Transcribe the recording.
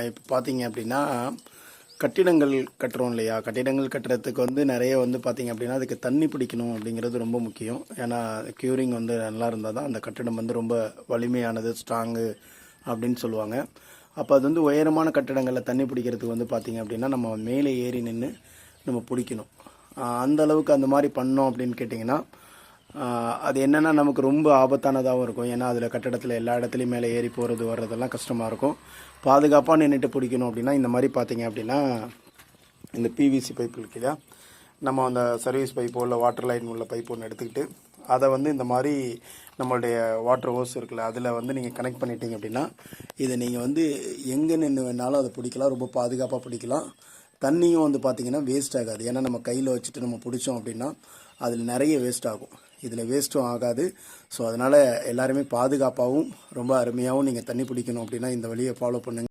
இப்போ பார்த்தீங்க அப்படின்னா கட்டிடங்கள் கட்டுறோம் இல்லையா? கட்டிடங்கள் கட்டுறதுக்கு வந்து நிறைய வந்து பார்த்தீங்க அப்படின்னா அதுக்கு தண்ணி பிடிக்கணும் அப்படிங்கிறது ரொம்ப முக்கியம். ஏன்னா க்யூரிங் வந்து நல்லா இருந்தால் தான் அந்த கட்டிடம் வந்து ரொம்ப வலிமையானது, ஸ்ட்ராங்கு அப்படின்னு சொல்லுவாங்க. அப்போ அது வந்து உயரமான கட்டிடங்களில் தண்ணி பிடிக்கிறதுக்கு வந்து பார்த்தீங்க அப்படின்னா நம்ம மேலே ஏறி நின்று நம்ம பிடிக்கணும். அந்த அளவுக்கு அந்த மாதிரி பண்ணோம் அப்படின்னு கேட்டிங்கன்னா அது என்னென்னா நமக்கு ரொம்ப ஆபத்தானதாகவும் இருக்கும். ஏன்னா அதில் கட்டடத்தில் எல்லா இடத்துலையும் மேலே ஏறி போகிறது வர்றதெல்லாம் கஷ்டமாக இருக்கும். பாதுகாப்பாக நின்றுட்டு பிடிக்கணும் அப்படின்னா இந்த மாதிரி பார்த்தீங்க அப்படின்னா இந்த பிவிசி பைப் இருக்கு இல்லையா, நம்ம அந்த சர்வீஸ் பைப்போ இல்லை வாட்டர் லைன் உள்ள பைப் ஒன்று எடுத்துக்கிட்டு அதை வந்து இந்த மாதிரி நம்மளுடைய வாட்டர் ஹோஸ் இருக்குல்ல அதில் வந்து நீங்கள் கனெக்ட் பண்ணிட்டீங்க அப்படின்னா இதை நீங்கள் வந்து எங்கே நின்று வேணாலும் அதை பிடிக்கலாம். ரொம்ப பாதுகாப்பாக பிடிக்கலாம். தண்ணியும் வந்து பார்த்திங்கன்னா வேஸ்ட் ஆகாது. ஏன்னா நம்ம கையில் வச்சுட்டு நம்ம பிடிச்சோம் அப்படின்னா அதில் நிறைய வேஸ்ட் ஆகும். இதில் வேஸ்ட்டும் ஆகாது. ஸோ அதனால் எல்லாருமே பாதுகாப்பாகவும் ரொம்ப அருமையாகவும் நீங்கள் தண்ணி பிடிக்கணும் அப்படின்னா இந்த வழியை ஃபாலோ பண்ணுங்கள்.